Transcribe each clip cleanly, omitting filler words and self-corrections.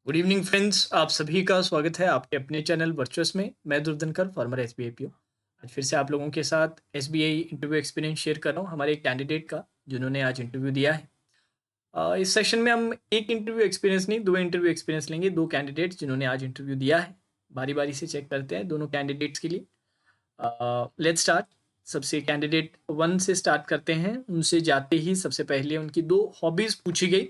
Good evening friends, आप सभी का स्वागत है आपके अपने चैनल वर्चुअस में। मैं दुर्धनकर फॉर्मर एसबीआई पीओ। आज फिर से आप लोगों के साथ एसबीआई इंटरव्यू एक्सपीरियंस शेयर कर रहा हूँ हमारे एक कैंडिडेट का जिन्होंने आज इंटरव्यू दिया है। इस सेशन में हम एक इंटरव्यू एक्सपीरियंस नहीं, दो इंटरव्यू एक्सपीरियंस लेंगे। दो कैंडिडेट्स जिन्होंने आज इंटरव्यू दिया है, बारी बारी से चेक करते हैं दोनों कैंडिडेट्स के लिए। Let's start. सबसे कैंडिडेट वन से स्टार्ट करते हैं। उनसे जाते ही सबसे पहले उनकी दो हॉबीज़ पूछी गई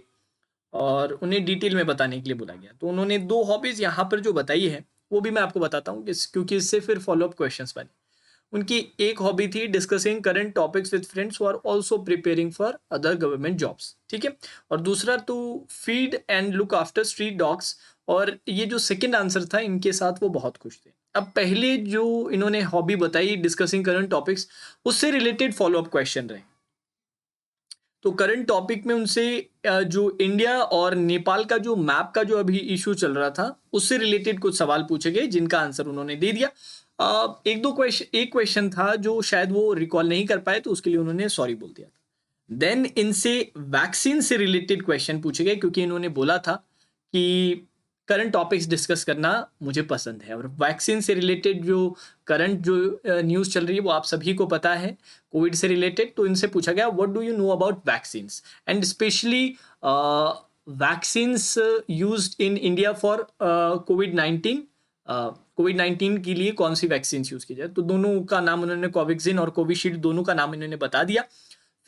और उन्हें डिटेल में बताने के लिए बोला गया। तो उन्होंने दो हॉबीज यहाँ पर जो बताई है वो भी मैं आपको बताता हूँ क्योंकि इससे फिर फॉलोअप क्वेश्चंस बने। उनकी एक हॉबी थी discussing current topics with friends who are also preparing for other government jobs. ठीक है। और दूसरा तो feed and look after street dogs. और ये जो सेकंड आंसर था, इनके साथ वो बहुत खुश थे। अब पहले जो इन्होंने हॉबी बताई डिस्कसिंग करंट टॉपिक्स, उससे रिलेटेड फॉलोअप क्वेश्चन रहे। तो करंट टॉपिक में उनसे जो इंडिया और नेपाल का जो मैप का जो अभी इशू चल रहा था, उससे रिलेटेड कुछ सवाल पूछे गए जिनका आंसर उन्होंने दे दिया। एक क्वेश्चन था जो शायद वो रिकॉल नहीं कर पाए, तो उसके लिए उन्होंने सॉरी बोल दिया था। देन इनसे वैक्सीन से रिलेटेड क्वेश्चन पूछे गए क्योंकि इन्होंने बोला था कि करंट टॉपिक्स डिस्कस करना मुझे पसंद है। और वैक्सीन से रिलेटेड जो करंट जो न्यूज़ चल रही है वो आप सभी को पता है, कोविड से रिलेटेड। तो इनसे पूछा गया what do you know about vaccines and specially vaccines used in India for Covid 19। Covid 19 के लिए कौन सी वैक्सीन यूज की जाए, तो दोनों का नाम उन्होंने कोवैक्सीन और कोविशील्ड दोनों का नाम इन्होंने बता दिया।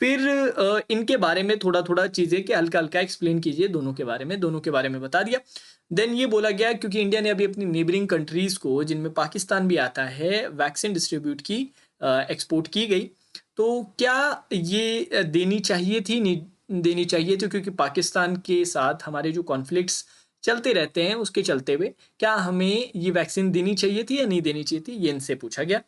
फिर इनके बारे में थोड़ा थोड़ा चीज़ें कि हल्का हल्का एक्सप्लेन कीजिए दोनों के बारे में बता दिया। देन ये बोला गया क्योंकि इंडिया ने अभी अपनी नेबरिंग कंट्रीज को, जिनमें पाकिस्तान भी आता है, वैक्सीन डिस्ट्रीब्यूट की, एक्सपोर्ट की गई। तो क्या ये देनी चाहिए थी, नहीं देनी चाहिए थी, क्योंकि पाकिस्तान के साथ हमारे जो कॉन्फ्लिक्ट्स चलते रहते हैं उसके चलते हुए क्या हमें ये वैक्सीन देनी चाहिए थी या नहीं देनी चाहिए थी, ये इनसे पूछा गया।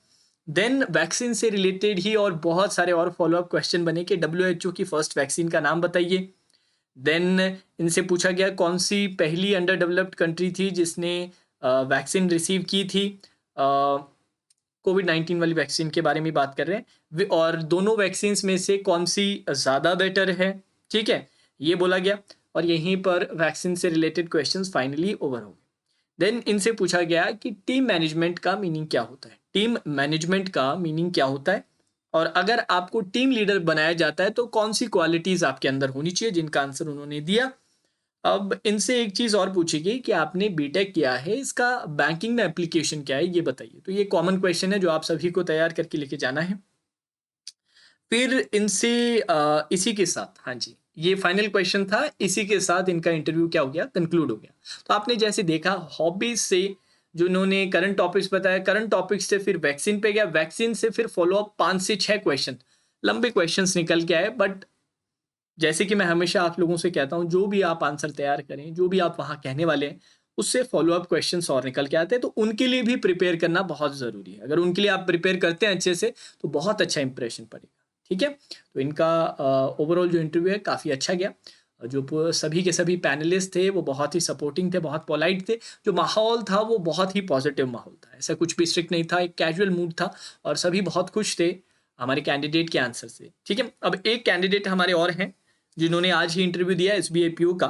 देन वैक्सीन से रिलेटेड ही और बहुत सारे और फॉलोअप क्वेश्चन बने कि डब्ल्यूएचओ की फर्स्ट वैक्सीन का नाम बताइए। देन इनसे पूछा गया कौन सी पहली अंडर डेवलप्ड कंट्री थी जिसने वैक्सीन रिसीव की थी। कोविड 19 वाली वैक्सीन के बारे में बात कर रहे हैं, और दोनों वैक्सीन में से कौन सी ज़्यादा बेटर है। ठीक है, ये बोला गया। और यहीं पर वैक्सीन से रिलेटेड क्वेश्चंस फाइनली ओवर हो गए। देन इनसे पूछा गया कि टीम मैनेजमेंट का मीनिंग क्या होता है। टीम मैनेजमेंट का मीनिंग क्या होता है, और अगर आपको टीम लीडर बनाया जाता है तो कौन सी क्वालिटीज आपके अंदर होनी चाहिए, जिनका आंसर उन्होंने दिया। अब इनसे एक चीज और पूछी गई कि आपने बीटेक किया है, इसका बैंकिंग में एप्लीकेशन क्या है, ये बताइए। तो ये कॉमन क्वेश्चन है जो आप सभी को तैयार करके लेके जाना है। फिर इनसे इसी के साथ, हाँ जी, ये फाइनल क्वेश्चन था, इसी के साथ इनका इंटरव्यू क्या हो गया, कंक्लूड हो गया। तो आपने जैसे देखा हॉबीज से जो इन्होंने करंट टॉपिक्स बताया, करंट टॉपिक्स से फिर वैक्सीन पे गया, वैक्सीन से फिर फॉलोअप 5 से 6 क्वेश्चन, लंबे क्वेश्चंस निकल के आए। बट जैसे कि मैं हमेशा आप लोगों से कहता हूँ, जो भी आप आंसर तैयार करें, जो भी आप वहाँ कहने वाले हैं, उससे फॉलोअप क्वेश्चंस और निकल के आते हैं। तो उनके लिए भी प्रिपेयर करना बहुत ज़रूरी है। अगर उनके लिए आप प्रिपेयर करते हैं अच्छे से, तो बहुत अच्छा इंप्रेशन पड़ेगा। ठीक है। तो इनका ओवरऑल जो इंटरव्यू है काफ़ी अच्छा गया। सभी के सभी पैनलिस्ट थे वो बहुत ही सपोर्टिंग थे, बहुत पोलाइट थे। जो माहौल था वो बहुत ही पॉजिटिव माहौल था, ऐसा कुछ भी स्ट्रिक्ट नहीं था, एक कैजुअल मूड था। और सभी बहुत खुश थे हमारे कैंडिडेट के आंसर से। ठीक है। अब एक कैंडिडेट हमारे और हैं जिन्होंने आज ही इंटरव्यू दिया एसबीआई पीओ का।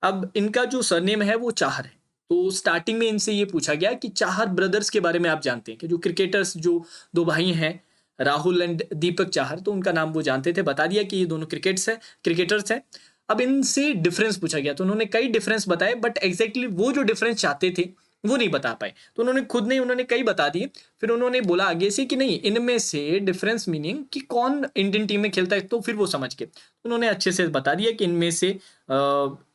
अब इनका जो सरनेम है वो चाहर है। तो स्टार्टिंग में इनसे ये पूछा गया कि चाहर ब्रदर्स के बारे में आप जानते हैं कि जो क्रिकेटर्स, जो दो भाई हैं, राहुल एंड दीपक चाहर, तो उनका नाम वो जानते थे। बता दिया कि ये दोनों क्रिकेटर्स हैं। अब इनसे डिफरेंस पूछा गया तो उन्होंने कई डिफरेंस बताए, बट एग्जैक्टली वो जो डिफरेंस चाहते थे वो नहीं बता पाए। तो उन्होंने कई बता दिए। फिर उन्होंने बोला आगे से कि नहीं, इनमें से डिफरेंस मीनिंग कि कौन इंडियन टीम में खेलता है, तो फिर वो समझ के उन्होंने अच्छे से बता दिया कि इनमें से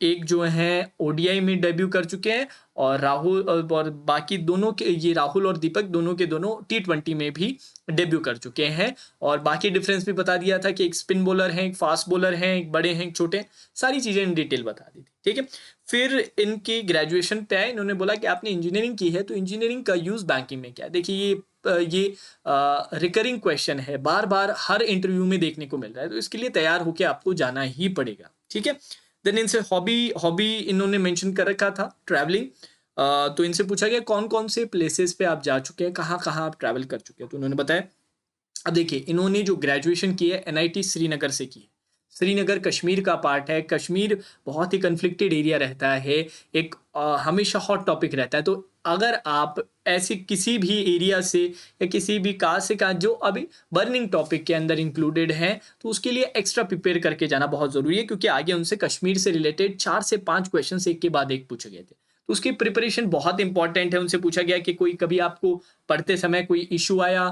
एक जो है ओडीआई में डेब्यू कर चुके हैं, और राहुल और बाकी दोनों के, ये राहुल और दीपक दोनों के दोनों टी20 में भी डेब्यू कर चुके हैं। और बाकी डिफरेंस भी बता दिया था कि एक स्पिन बॉलर है, एक फास्ट बॉलर है, एक बड़े हैं, एक छोटे हैं, सारी चीज़ें इन डिटेल बता दी थी। ठीक है। फिर इनकी ग्रेजुएशन पे आए। इन्होंने बोला कि आपने इंजीनियरिंग की है, तो इंजीनियरिंग का यूज़ बैंकिंग में क्या है। देखिए ये रिकरिंग क्वेश्चन है, बार बार हर इंटरव्यू में देखने को मिल रहा है, तो इसके लिए तैयार होकर आपको जाना ही पड़ेगा। ठीक है। देन इनसे हॉबी इन्होंने मेंशन कर रखा था ट्रैवलिंग। तो इनसे पूछा गया कौन कौन से प्लेसेस पे आप जा चुके हैं, कहाँ कहाँ आप ट्रैवल कर चुके हैं, तो उन्होंने बताया। अब देखिए, इन्होंने जो ग्रेजुएशन की है एनआईटी श्रीनगर से की है। श्रीनगर कश्मीर का पार्ट है, कश्मीर बहुत ही कन्फ्लिक्टेड एरिया रहता है, एक हमेशा हॉट टॉपिक रहता है। तो अगर आप ऐसी किसी भी एरिया से या किसी भी कास्ट से का जो अभी बर्निंग टॉपिक के अंदर इंक्लूडेड है, तो उसके लिए एक्स्ट्रा प्रिपेयर करके जाना बहुत ज़रूरी है, क्योंकि आगे उनसे कश्मीर से रिलेटेड 4 से 5 क्वेश्चन एक के बाद एक पूछे गए थे। तो उसकी प्रिपरेशन बहुत इंपॉर्टेंट है। उनसे पूछा गया कि कोई कभी आपको पढ़ते समय कोई इशू आया,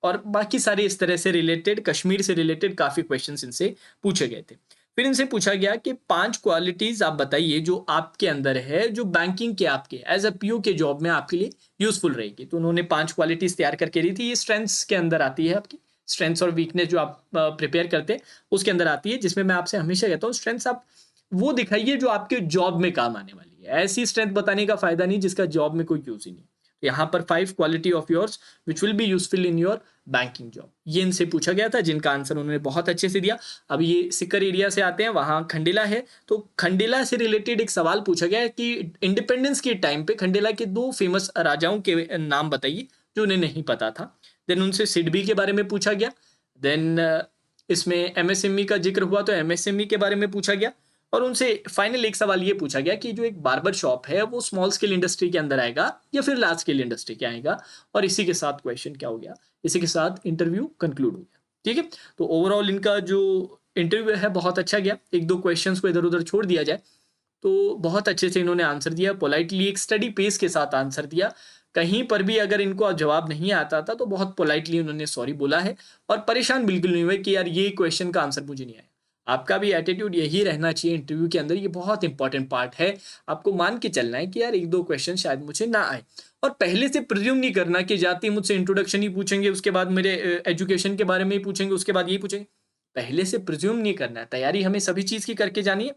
और बाकी सारे इस तरह से रिलेटेड, कश्मीर से रिलेटेड काफ़ी क्वेश्चंस इनसे पूछे गए थे। फिर इनसे पूछा गया कि 5 क्वालिटीज़ आप बताइए जो आपके अंदर है, जो बैंकिंग के आपके एज अ पीओ के जॉब में आपके लिए यूज़फुल रहेगी। तो उन्होंने 5 क्वालिटीज़ तैयार करके दी थी। ये स्ट्रेंथ्स के अंदर आती है, आपकी स्ट्रेंथ्स और वीकनेस जो आप प्रिपेयर करते हैं उसके अंदर आती है, जिसमें मैं आपसे हमेशा कहता हूँ स्ट्रेंथ्स आप वो दिखाइए जो आपके जॉब में काम आने वाली है। ऐसी स्ट्रेंथ बताने का फ़ायदा नहीं जिसका जॉब में कोई यूज़ ही नहीं। यहाँ पर 5 quality of yours which will be useful in your banking job, ये इनसे पूछा गया था, जिनका आंसर उन्होंने बहुत अच्छे से दिया। अब ये सिकर एरिया से आते हैं, वहाँ खंडेला है, तो खंडेला से रिलेटेड एक सवाल पूछा गया है कि इंडिपेंडेंस के टाइम पे खंडेला के 2 फेमस राजाओं के नाम बताइए जो उन्हें नहीं पता था। देन उनसे सिडबी के बारे में पूछा गया। देन इसमें एमएसएमई का जिक्र हुआ तो एमएसएमई के बारे में पूछा गया। और उनसे फाइनल एक सवाल ये पूछा गया कि जो एक बार्बर शॉप है वो स्मॉल स्केल इंडस्ट्री के अंदर आएगा या फिर लार्ज स्केल इंडस्ट्री के आएगा। और इसी के साथ क्वेश्चन क्या हो गया, इसी के साथ इंटरव्यू कंक्लूड हो गया। ठीक है, तो ओवरऑल इनका जो इंटरव्यू है बहुत अच्छा गया। 1-2 क्वेश्चंस को इधर उधर छोड़ दिया जाए तो बहुत अच्छे से इन्होंने आंसर दिया, पोलाइटली एक स्टडी पेस के साथ आंसर दिया। कहीं पर भी अगर इनको जवाब नहीं आता था तो बहुत पोलाइटली उन्होंने सॉरी बोला है, और परेशान बिल्कुल नहीं हुए कि यार ये क्वेश्चन का आंसर मुझे नहीं आया। आपका भी एटीट्यूड यही रहना चाहिए इंटरव्यू के अंदर, ये बहुत इंपॉर्टेंट पार्ट है। आपको मान के चलना है कि यार 1-2 क्वेश्चन शायद मुझे ना आए, और पहले से प्रिज्यूम नहीं करना कि जाते ही मुझसे इंट्रोडक्शन ही पूछेंगे, उसके बाद मेरे एजुकेशन के बारे में ही पूछेंगे, उसके बाद यही पूछेंगे। पहले से प्रिज्यूम नहीं करना है। तैयारी हमें सभी चीज़ की करके जानी है,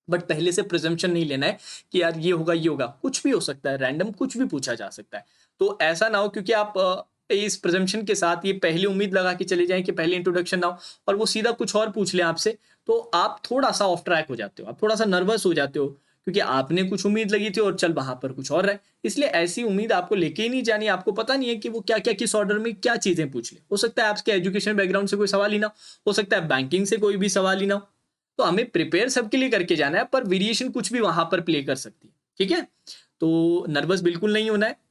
बट पहले से प्रिजम्पशन नहीं लेना है कि यार ये होगा ये होगा। कुछ भी हो सकता है, रैंडम कुछ भी पूछा जा सकता है। तो ऐसा ना हो क्योंकि आप इस प्रिजम्पशन के साथ ये पहले उम्मीद लगा के चले जाएं कि पहले इंट्रोडक्शन ना हो और वो सीधा कुछ और पूछ ले आपसे, तो आप थोड़ा सा ऑफ ट्रैक हो जाते हो, आप थोड़ा सा नर्वस हो जाते हो, क्योंकि आपने कुछ उम्मीद लगी थी और चल वहां पर कुछ और रहा है। इसलिए ऐसी उम्मीद आपको लेके ही नहीं जानी। आपको पता नहीं है कि वो क्या क्या किस ऑर्डर में क्या चीजें पूछ ले। हो सकता है आपके एजुकेशन बैकग्राउंड से कोई सवाल ही ना हो सकता है बैंकिंग से कोई भी सवाल ही ना हो। तो हमें प्रिपेयर सबके लिए करके जाना है, पर वेरिएशन कुछ भी वहां पर प्ले कर सकती है। ठीक है, तो नर्वस बिल्कुल नहीं होना है।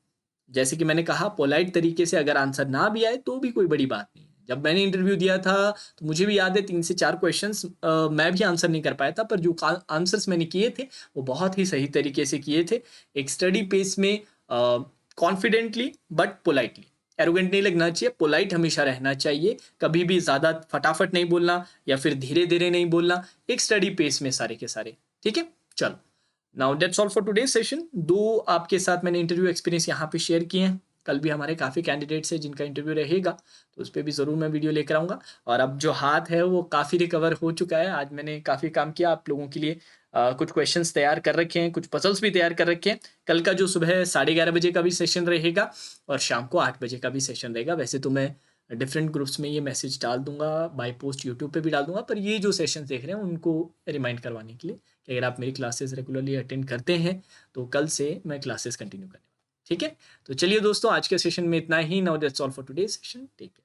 जैसे कि मैंने कहा, पोलाइट तरीके से अगर आंसर ना भी आए तो भी कोई बड़ी बात नहीं है। जब मैंने इंटरव्यू दिया था तो मुझे भी याद है 3 से 4 क्वेश्चंस मैं भी आंसर नहीं कर पाया था, पर जो आंसर्स मैंने किए थे वो बहुत ही सही तरीके से किए थे। एक स्टडी पेस में कॉन्फिडेंटली बट पोलाइटली। एरोगेंट नहीं लगना चाहिए, पोलाइट हमेशा रहना चाहिए। कभी भी ज़्यादा फटाफट नहीं बोलना या फिर धीरे धीरे नहीं बोलना, एक स्टडी पेस में सारे के सारे। ठीक है, चलो, now that's all for today session. 2 आपके साथ मैंने इंटरव्यू एक्सपीरियंस यहाँ पे शेयर किए हैं। कल भी हमारे काफ़ी कैंडिडेट्स हैं जिनका इंटरव्यू रहेगा, तो उस पर भी ज़रूर मैं वीडियो लेकर आऊँगा। और अब जो हाथ है वो काफ़ी रिकवर हो चुका है। आज मैंने काफ़ी काम किया आप लोगों के लिए। कुछ क्वेश्चंस तैयार कर रखे हैं, कुछ पजल्स भी तैयार कर रखे हैं। कल का जो सुबह 11:30 बजे का भी सेशन रहेगा और शाम को 8 बजे का भी सेशन रहेगा। वैसे तो मैं डिफरेंट ग्रुप्स में ये मैसेज डाल दूंगा, बाय पोस्ट यूट्यूब पे भी डाल दूंगा, पर ये जो सेशन देख रहे हैं उनको रिमाइंड करवाने के लिए कि अगर आप मेरी क्लासेस रेगुलरली अटेंड करते हैं तो कल से मैं क्लासेस कंटिन्यू करने वाला हूँ। ठीक है, तो चलिए दोस्तों, आज के सेशन में इतना ही। Now that's all for today session. Take care.